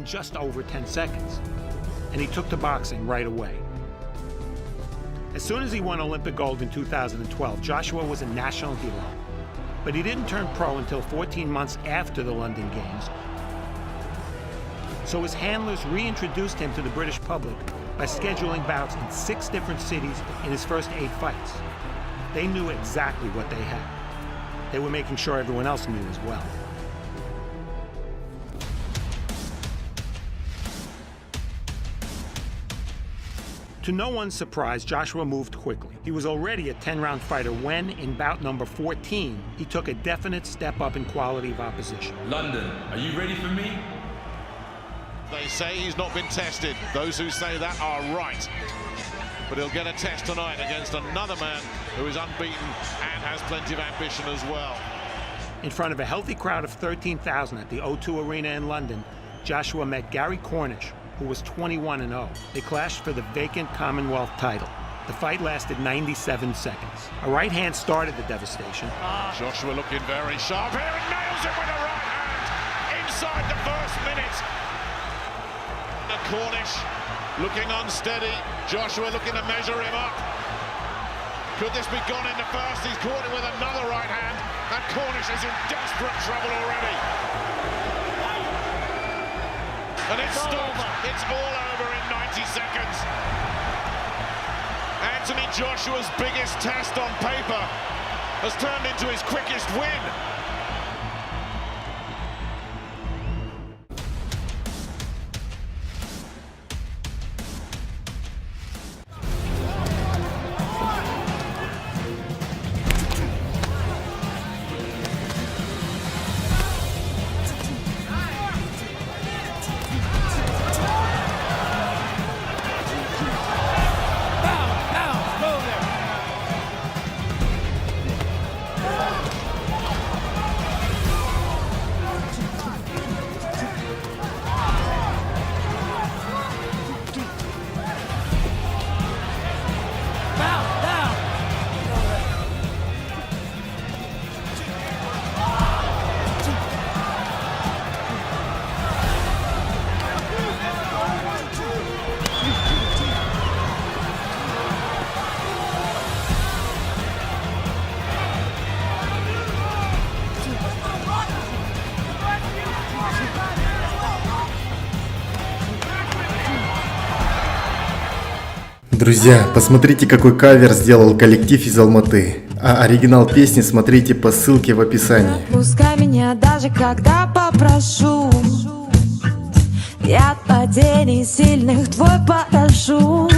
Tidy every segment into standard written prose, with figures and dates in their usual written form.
in just over 10 seconds. And he took to boxing right away. As soon as he won Olympic gold in 2012, Joshua was a national hero. But he didn't turn pro until 14 months after the London Games. So his handlers reintroduced him to the British public by scheduling bouts in 6 different cities in his first 8 fights. They knew exactly what they had. They were making sure everyone else knew as well. To no one's surprise, Joshua moved quickly. He was already a 10-round fighter when, in bout number 14, he took a definite step up in quality of opposition. London, are you ready for me? They say he's not been tested. Those who say that are right. But he'll get a test tonight against another man who is unbeaten and has plenty of ambition as well. In front of a healthy crowd of 13,000 at the O2 Arena in London, Joshua met Gary Cornish, who was 21-0. They clashed for the vacant Commonwealth title. The fight lasted 97 seconds. A right hand started the devastation. Joshua looking very sharp here and nails it with a right hand inside the first minute. Cornish looking unsteady. Joshua looking to measure him up. Could this be gone in the first? He's caught him with another right hand, and Cornish is in desperate trouble already. And it stops. It's all over in 90 seconds. Anthony Joshua's biggest test on paper has turned into his quickest win. Друзья, посмотрите, какой кавер сделал коллектив из Алматы. А оригинал песни смотрите по ссылке в описании. Пускай меня даже когда попрошу, я от падений сильных твой парашют.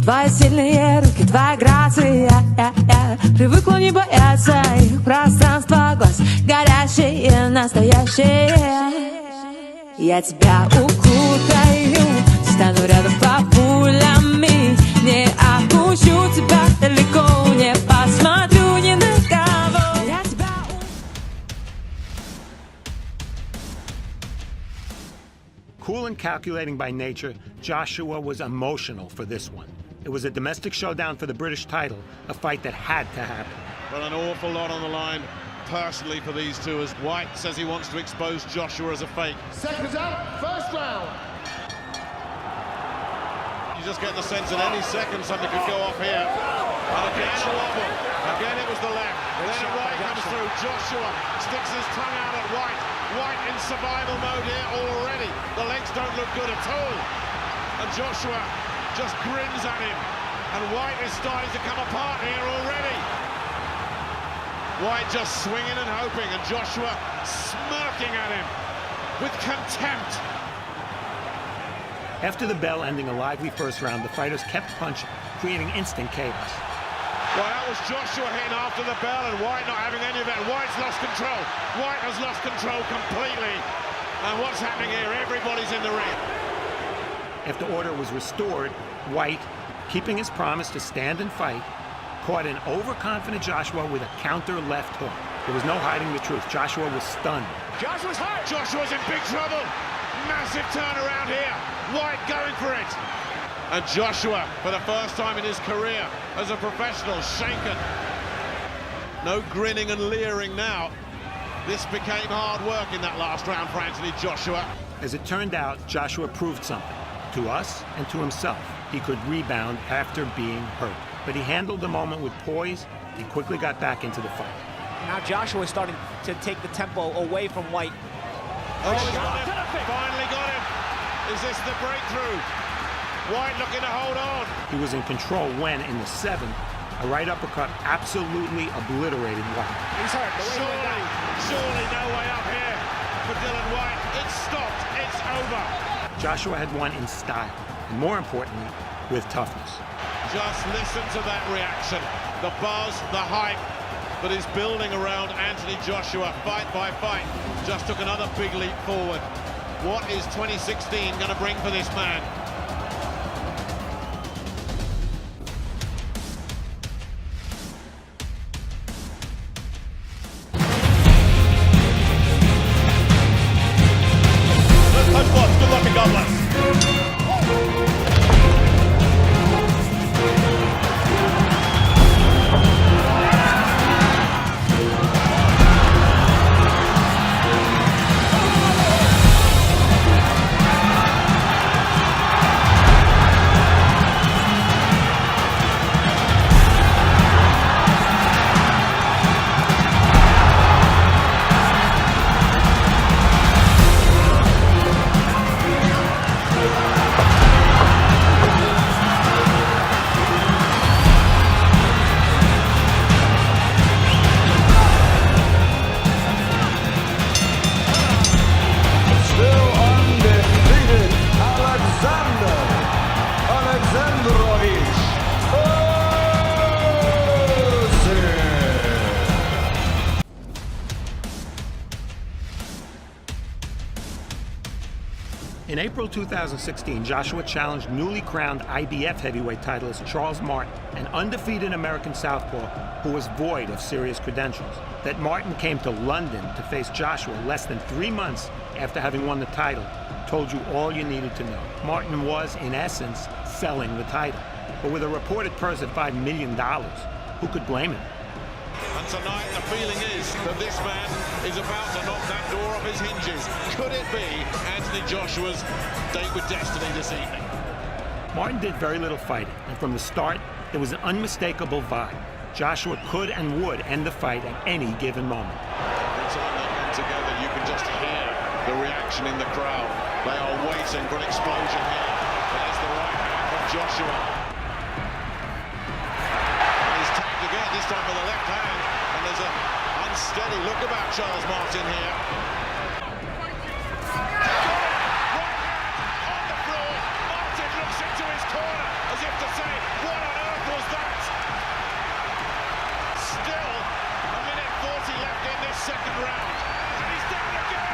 Твои сильные руки, твоя грация, я привыкла не бояться их пространства глаз, горящие, настоящие. Я тебя укутаю, стану рядом по пулями, не опущу тебя далеко, не посмотрю ни на кого. Я тебя... Cool and calculating by nature, Joshua was emotional for this one. It was a domestic showdown for the British title, a fight that had to happen. Well, an awful lot on the line personally for these two, as White says he wants to expose Joshua as a fake. Seconds out, first round. You just get the sense that any second something could go off here. And again a wobble. Again it was the left. Then White comes through. Joshua sticks his tongue out at White. White in survival mode here already. The legs don't look good at all. And Joshua just grins at him. And White is starting to come apart here already. White just swinging and hoping, and Joshua smirking at him with contempt. After the bell ending a lively first round, the fighters kept punching, creating instant chaos. Well, that was Joshua hitting after the bell, and White not having any of it. White's lost control. White has lost control completely. And what's happening here? Everybody's in the ring. After order was restored, White, keeping his promise to stand and fight, caught an overconfident Joshua with a counter left hook. There was no hiding the truth. Joshua was stunned. Joshua's hurt. Joshua's in big trouble. Massive turnaround here. White going for it. And Joshua, for the first time in his career as a professional, shaken. No grinning and leering now. This became hard work in that last round for Anthony Joshua. As it turned out, Joshua proved something. To us and to himself. He could rebound after being hurt. But he handled the moment with poise. He quickly got back into the fight. Now Joshua is starting to take the tempo away from White. Oh, he's got him. Finally got him. Is this the breakthrough? White looking to hold on. He was in control when, in the 7th, a right uppercut absolutely obliterated White. He's hurt. Surely no way up here for Dylan White. It's stopped. It's over. Joshua had won in style, and more importantly, with toughness. Just listen to that reaction. The buzz, the hype that is building around Anthony Joshua, fight by fight, just took another big leap forward. What is 2016 going to bring for this man? Good luck and God bless. In April 2016, Joshua challenged newly crowned IBF heavyweight titleist Charles Martin, an undefeated American southpaw who was void of serious credentials. That Martin came to London to face Joshua less than 3 months after having won the title told you all you needed to know. Martin was, in essence, selling the title. But with a reported purse of $5 million, who could blame him? And tonight the feeling is that this man is about to knock that door off his hinges. Could it be Anthony Joshua's date with destiny this evening? Martin did very little fighting, and from the start, there was an unmistakable vibe. Joshua could and would end the fight at any given moment. Every time they come together, you can just hear the reaction in the crowd. They are waiting for an explosion here. There's the right hand from Joshua. Again, this time with the left hand, and there's an unsteady look about Charles Martin here. Right hand on the floor. Martin looks into his corner as if to say, what on earth was that? Still a minute 40 left in this second round. And he's down again.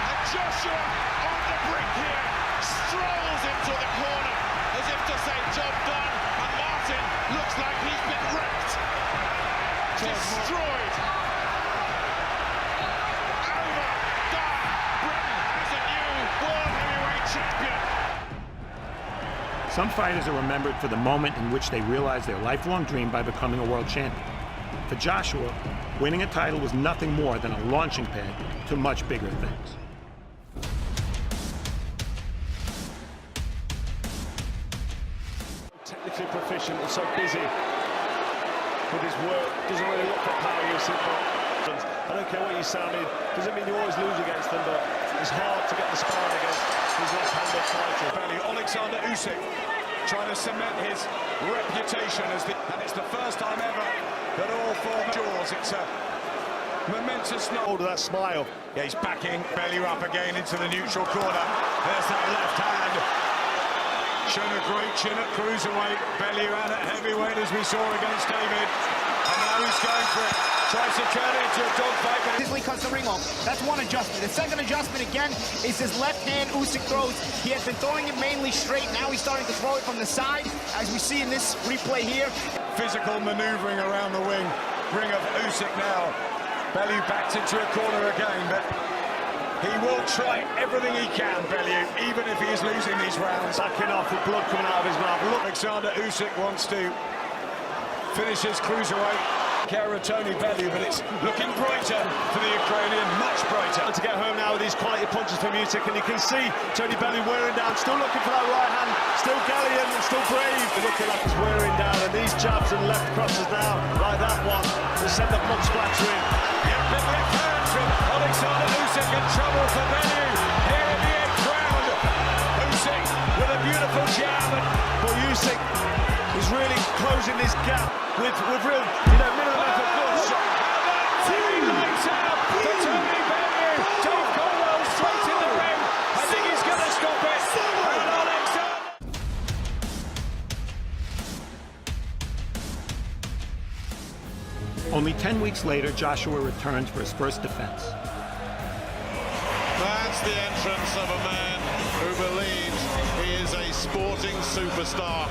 And Joshua on the brink here strolls into the corner as if to say, job done. And Martin looks like he's been wrecked. Destroyed. Over. Done. Britain is a new world heavyweight champion. Some fighters are remembered for the moment in which they realized their lifelong dream by becoming a world champion. For Joshua, winning a title was nothing more than a launching pad to much bigger things. Technically proficient and so busy with his work, doesn't really look for power usage, but I don't care what you sounded, doesn't mean you always lose against them, but it's hard to get the sparring against his left-handed fighter. Alexandr Usik trying to cement his reputation as and it's the first time ever that all 4 jaws. It's a momentous night. Hold of that smile. Yeah, he's backing, belly up again into the neutral corner. There's that left hand. Shown a great chin at cruiserweight, belly ran at heavyweight as we saw against David. And now he's going for it. Tries to turn it into a dogfight. But Easily cuts the ring off. That's one adjustment. The second adjustment again is his left hand Usik throws. He has been throwing it mainly straight. Now he's starting to throw it from the side, as we see in this replay here. physical maneuvering around the ring of Usik now. Bellew backed into a corner again, but he will try everything he can, Bellew, even if he is losing these rounds. Backing off with blood coming out of his mouth. Look, Alexander Usik wants to finish his cruiserweight. care of Tony Bellew, but it's looking brighter for the Ukrainian, much brighter. To get home now with these quality punches from Usik, and you can see Tony Bellew wearing down, still looking for that right hand, still gallant and still brave, looking like he's wearing down, and these jabs and left crosses now, like that one, to send the blood splattering. Yeah, big left hand from Alexander Usik, in trouble for Bellew here in the 8th round. Usik with a beautiful jab, and But Usik is really closing this gap with real, minimum effort force. Three lights out for Tony Bellew. Dave Colwell straight in the ring. I think he's going to stop it. And Alexander. Only 10 weeks later, Joshua returns for his first defense. That's the entrance of a man who believes he is a sporting superstar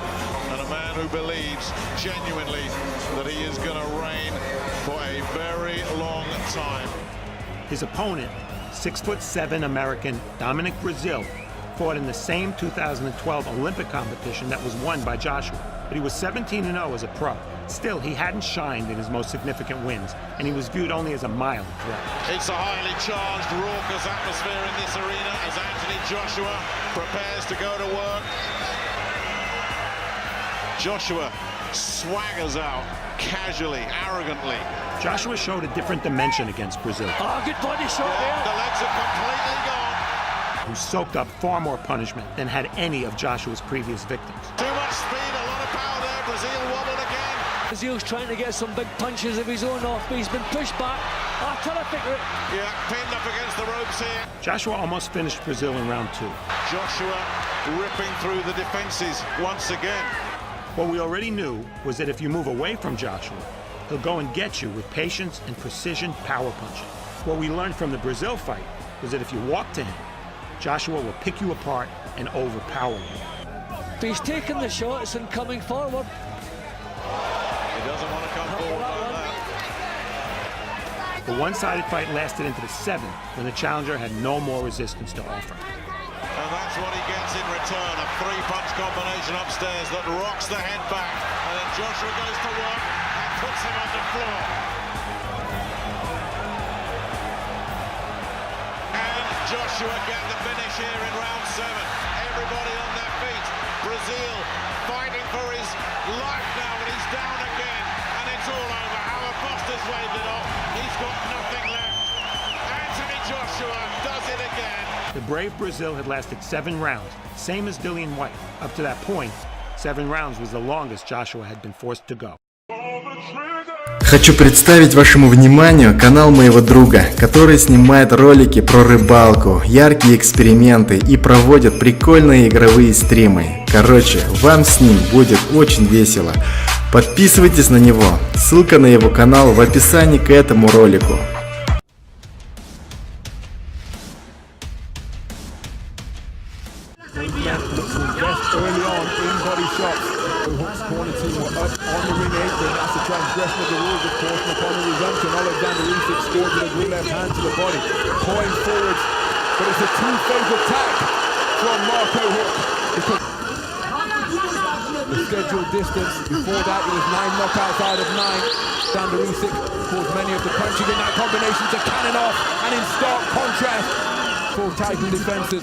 and a man who believes genuinely that he is going to reign for a very long time. His opponent, 6'7" American Dominic Brazil, fought in the same 2012 Olympic competition that was won by Joshua, but he was 17-0 as a pro. Still, he hadn't shined in his most significant wins, and he was viewed only as a mild threat. It's a highly charged, raucous atmosphere in this arena as Anthony Joshua prepares to go to work. Joshua swaggers out casually, arrogantly. Joshua showed a different dimension against Brazil, Oh, good body shot there. The legs are completely gone. who soaked up far more punishment than had any of Joshua's previous victims. Too much speed, a lot of power there. Brazil wobbled again. Brazil's trying to get some big punches of his own off, but he's been pushed back. Oh, terrific. Yeah, pinned up against the ropes here. Joshua almost finished Brazil in round 2. Joshua ripping through the defenses once again. What we already knew was that if you move away from Joshua, he'll go and get you with patience and precision power punching. What we learned from the Brazil fight was that if you walk to him, Joshua will pick you apart and overpower you. He's taking the shots and coming forward. He doesn't want to come forward like that. The one-sided fight lasted into the 7th when the challenger had no more resistance to offer. And that's what he gets in return, a 3-punch combination upstairs that rocks the head back. And then Joshua goes to work and puts him on the floor. And Joshua get the finish here in round 7. Everybody on their feet. Brazil fighting for his life now, and he's down again. And it's all over. Howard Foster's waved it off. He's got nothing left. Anthony Joshua does it again. The brave Brazil had lasted 7 rounds, same as Dillian White. Up to that point, 7 rounds was the longest Joshua had been forced to go. Хочу представить вашему вниманию канал моего друга, который снимает ролики про рыбалку, яркие эксперименты и проводит прикольные игровые стримы. Короче, вам с ним будет очень весело. Подписывайтесь на него, ссылка на его канал в описании к этому ролику. Early on in body shots. The Hooks corner team were up on the ring apron. That's a transgression of the rules, of course. And upon the resumption, Alexander Usik scores with a good left hand to the body. Point forwards, but it's a two-phase attack from Marco Hook. The scheduled distance before that, it was 9 knockouts out of 9. Alexander Usik caused many of the punches in that combination to cannon off, and in stark contrast, full title defenses.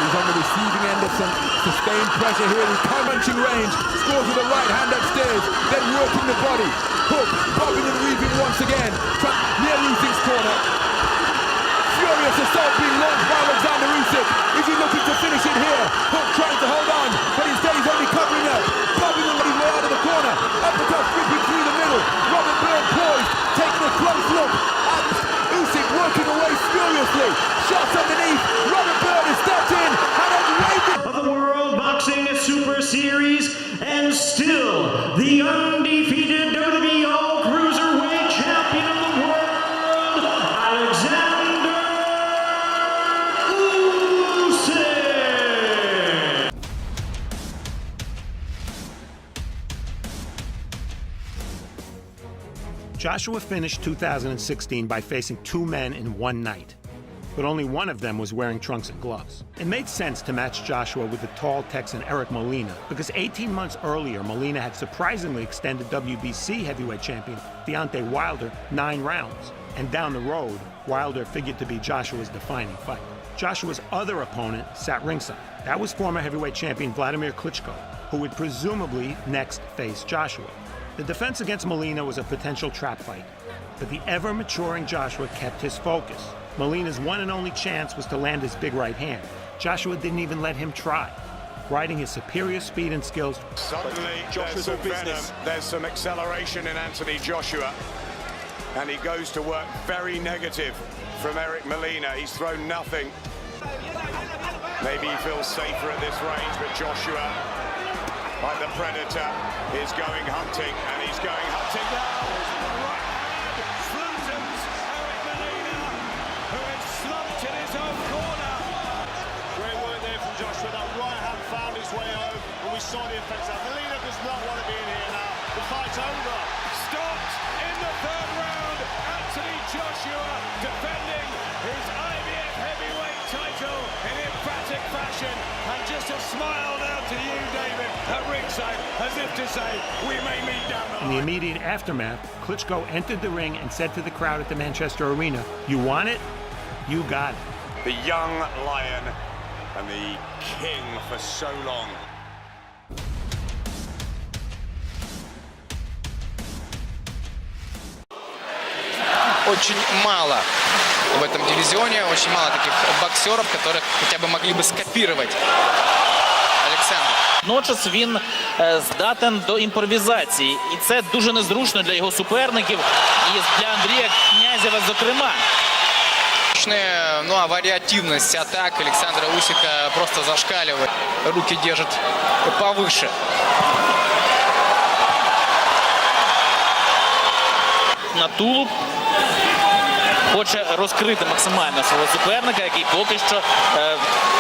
He's on the receiving end of some sustained pressure here. He's punching range, scores with the right hand upstairs, then working the body. Hook, bobbing and weaving once again. Near Usik's corner. Furious assault being launched by Alexander Usik. Is he looking to finish it here? Hook trying to hold on, but instead he's only covering up. Bobbing the way out of the corner. Uppercut ripping through the middle. Robert Byrne poised, taking a close look at Usik working away furiously. Shots underneath. Robert Byrne has stepped in and has waved it. Of the World Boxing Super Series, and still the undefeated WWE All Cruiserweight Champion of the world, Alexander Usik. Joshua finished 2016 by facing 2 men in one night. but only one of them was wearing trunks and gloves. It made sense to match Joshua with the tall Texan Eric Molina because 18 months earlier, Molina had surprisingly extended WBC heavyweight champion Deontay Wilder 9 rounds. And down the road, Wilder figured to be Joshua's defining fight. Joshua's other opponent sat ringside. That was former heavyweight champion Vladimir Klitschko, who would presumably next face Joshua. The defense against Molina was a potential trap fight, but the ever-maturing Joshua kept his focus. Molina's one and only chance was to land his big right hand. Joshua didn't even let him try, riding his superior speed and skills. Suddenly, there's some venom, there's some acceleration in Anthony Joshua, and he goes to work very negative from Eric Molina. He's thrown nothing. Maybe he feels safer at this range, but Joshua, like the predator, is going hunting, and he's going hunting now. Saw the effects of Molina does not want to be in here now. The fight's over. Stopped in the third round. Anthony Joshua defending his IBF heavyweight title in emphatic fashion. And just a smile now to you, David, at ringside, as if to say, we may meet down the line. In the immediate aftermath, Klitschko entered the ring and said to the crowd at the Manchester Arena, "You want it? You got it." The young lion and the king for so long. Очень мало в этом дивизионе, очень мало таких боксеров, которых хотя бы могли бы скопировать Олександр. Водночас він здатен до імпровізації, і це дуже незручно для його суперників, і для Андрія Князєва, зокрема. Ну а вариативность атак Александра Усика просто зашкаливает. Руки держит повыше. На тулуб. Хоче розкрити максимально свого суперника, який поки що,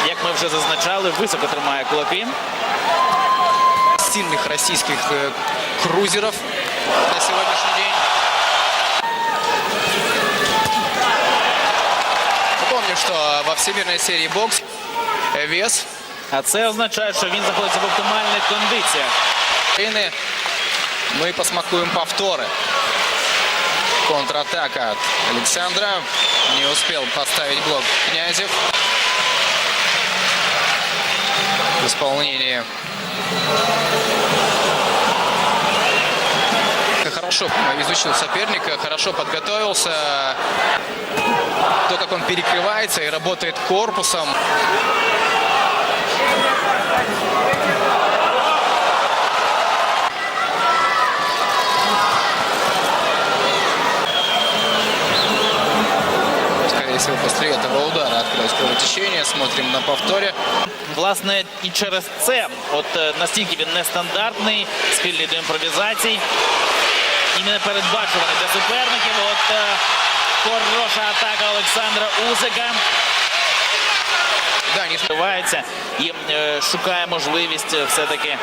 як ми вже зазначали, високо тримає кулаки. Сильных российских крузеров на сегодняшний день. Напомню, что во всемирной серии бокс вес. А це означає, що він знаходиться в оптимальних кондиціях. Мы посмакуем повторы. Контратака от Александра. Не успел поставить блок Князев. В исполнении. Хорошо изучил соперника, хорошо подготовился. То, как он перекрывается и работает корпусом. Всего после этого удара открылось кровотечение. Смотрим на повторе. Власне, і через це, настільки він нестандартний, схильний до імпровізацій і непередбачуваний для суперників. Хороша атака Олександра Усика. Да, не сподівається і шукає можливість все-таки,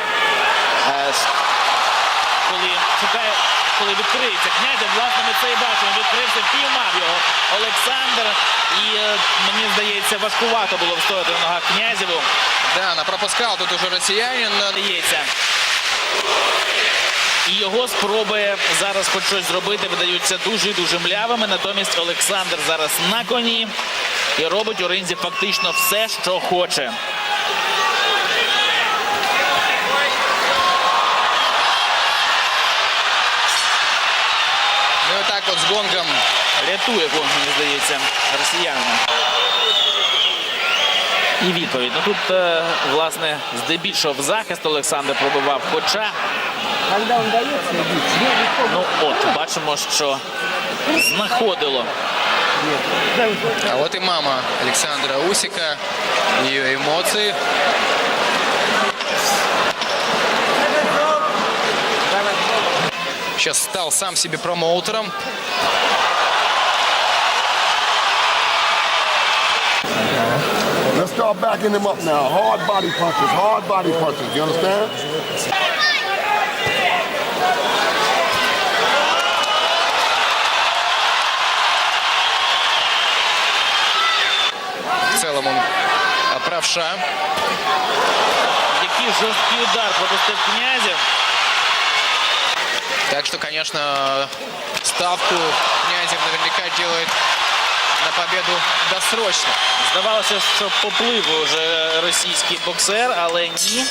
коли відкриється Князєв, власне, ми це і бачимо. Відкрився, піймав його Олександр. І, мені здається, важкувато було встояти на ногах Князєву. Да, пропускав тут уже росіянин. Здається. І його спроби зараз хоч щось зробити видаються дуже млявими. Натомість Олександр зараз на коні і робить у ринзі фактично все, що хоче. Ну і так от з гонгом. Рятує гонг, мені здається, росіянина. І відповідь. Ну тут, власне, здебільшого в захист Олександр пробивав, хоча... Ну от, бачимо, що знаходило. А от і мама Александра Усика, її емоції. Сейчас стал сам себе промоутером. Let's start backing him up now. Hard body punches, hard body punches. You understand? левша. Який жорсткий удар пропустив Князев. Так что, конечно, ставку Князев наверняка делает на победу досрочно. Здавалося, що поплив уже російський боксер, але ні.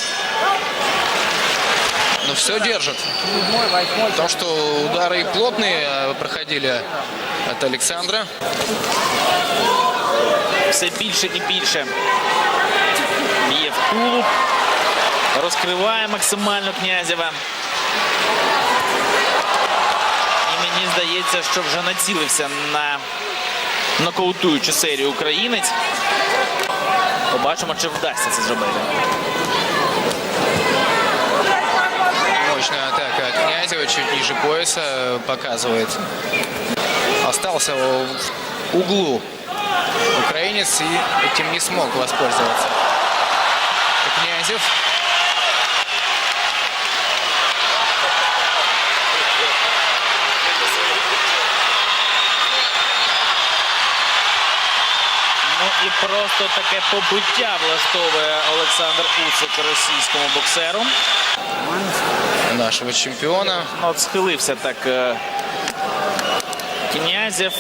Но все держит. Потому что удары плотные проходили от Александра. Все більше і більше б'є в тулуб. Розкриває максимально Князєва. І мені здається, що вже націлився на нокаутуючу серію українець. Побачимо, чи вдасться це зробити. Мощная атака Князева, чуть ниже пояса показывает. Остался в углу украинец и этим не смог воспользоваться. Князев. Ну і просто таке побиття влаштовує Олександр Усик російському боксеру. Нашего чемпиона. От схилився так Князев.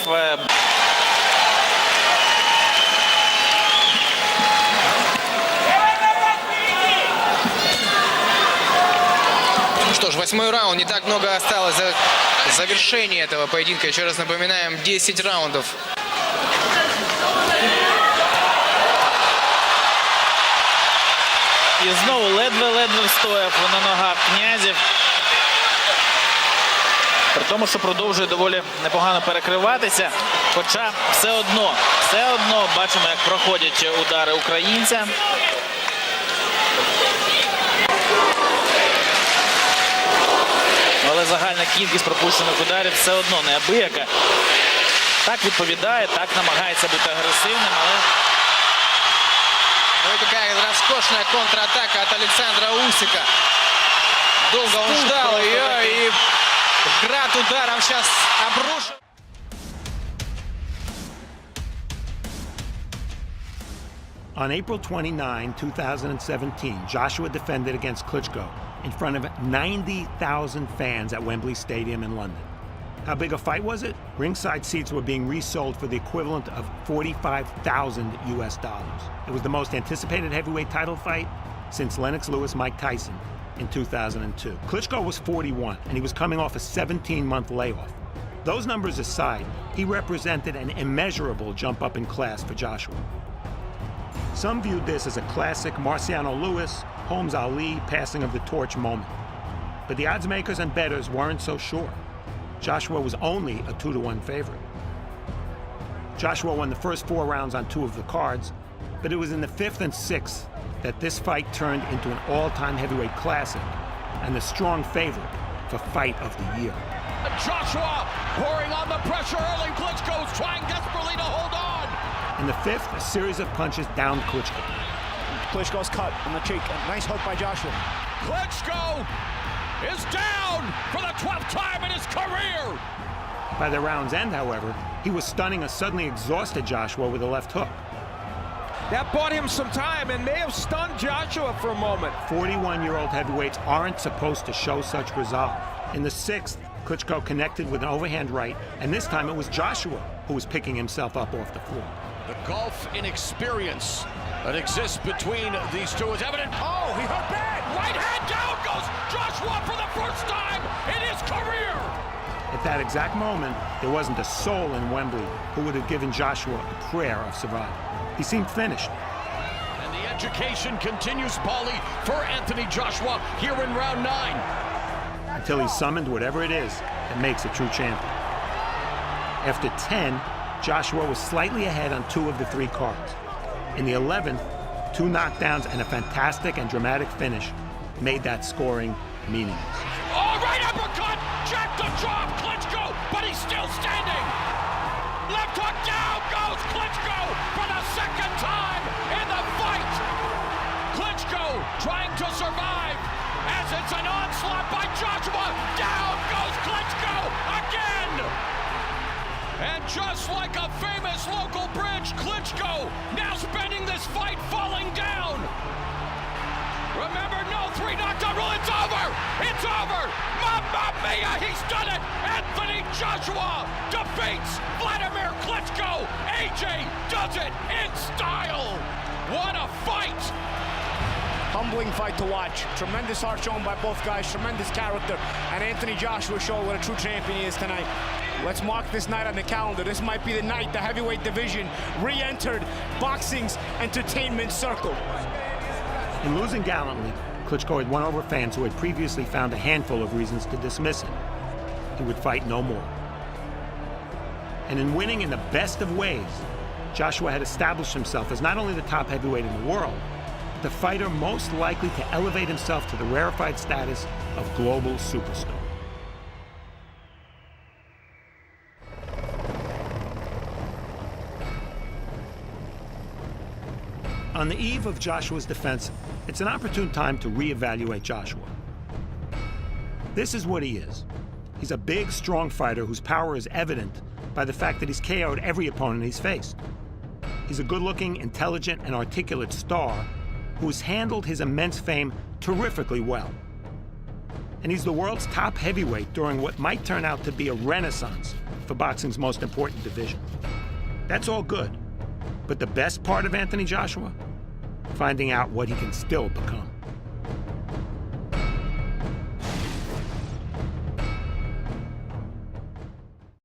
Что ж, 8-й раунд. Не так много осталось за завершение этого поединка. Еще раз напоминаем, 10 раундов. І знову ледве-ледве встояв на ногах Князів. При тому, що продовжує доволі непогано перекриватися. Хоча все одно бачимо, як проходять удари українця. Але загальна кількість пропущених ударів все одно неабияка. Так відповідає, так намагається бути агресивним, але... Ну и такая роскошная контратака от Александра Усика. Долго он ждал ее, и град ударов сейчас обрушил. On April 29, 2017, Joshua defended against Klitschko in front of 90,000 fans at Wembley Stadium in London. How big a fight was it? Ringside seats were being resold for the equivalent of $45,000 US. It was the most anticipated heavyweight title fight since Lennox Lewis-Mike Tyson in 2002. Klitschko was 41, and he was coming off a 17-month layoff. Those numbers aside, he represented an immeasurable jump up in class for Joshua. Some viewed this as a classic Marciano Lewis, Holmes Ali passing of the torch moment. But the odds makers and bettors weren't so sure. Joshua was only a 2-to-1 favorite. Joshua won the first 4 rounds on 2 of the cards, but it was in the 5th and 6th that this fight turned into an all-time heavyweight classic and the strong favorite for Fight of the Year. Joshua pouring on the pressure early. Klitschko's trying desperately to hold on. In the 5th, a series of punches downed Klitschko. Klitschko's cut on the cheek. A nice hook by Joshua. Klitschko is down for the 12th time in his career. By the round's end, however, he was stunning a suddenly exhausted Joshua with a left hook. That bought him some time and may have stunned Joshua for a moment. 41-year-old heavyweights aren't supposed to show such resolve. In the 6th, Klitschko connected with an overhand right, and this time it was Joshua who was picking himself up off the floor. The gulf in experience that exists between these two is evident. Oh, he hurt bad. Right hand down goes Joshua for the first time in his career. At that exact moment, there wasn't a soul in Wembley who would have given Joshua a prayer of survival. He seemed finished. And the education continues, Paulie, for Anthony Joshua here in round 9. Until he summoned whatever it is that makes a true champion. After 10, Joshua was slightly ahead on 2 of the 3 cards. In the 11th, 2 knockdowns and a fantastic and dramatic finish made that scoring meaningless. Oh, right uppercut! Jack the drop, Klitschko, but he's still standing! Left hook down goes Klitschko for the 2nd time in the fight! Klitschko trying to survive as it's an onslaught by Joshua! Down goes Klitschko again! And just like a famous local bridge, Klitschko now spending this fight falling down. Remember, no 3 knockdown rule. It's over. It's over. Mamma mia, he's done it. Anthony Joshua defeats Vladimir Klitschko. AJ does it in style. What a fight. Humbling fight to watch. Tremendous heart shown by both guys. Tremendous character. And Anthony Joshua showed what a true champion he is tonight. Let's mark this night on the calendar. This might be the night the heavyweight division re-entered boxing's entertainment circle. In losing gallantly, Klitschko had won over fans who had previously found a handful of reasons to dismiss him. He would fight no more. And in winning in the best of ways, Joshua had established himself as not only the top heavyweight in the world, but the fighter most likely to elevate himself to the rarefied status of global superstar. On the eve of Joshua's defense, it's an opportune time to reevaluate Joshua. This is what he is. He's a big, strong fighter whose power is evident by the fact that he's KO'd every opponent he's faced. He's a good-looking, intelligent, and articulate star who's handled his immense fame terrifically well. And he's the world's top heavyweight during what might turn out to be a renaissance for boxing's most important division. That's all good. But the best part of Anthony Joshua? Finding out what he can still become.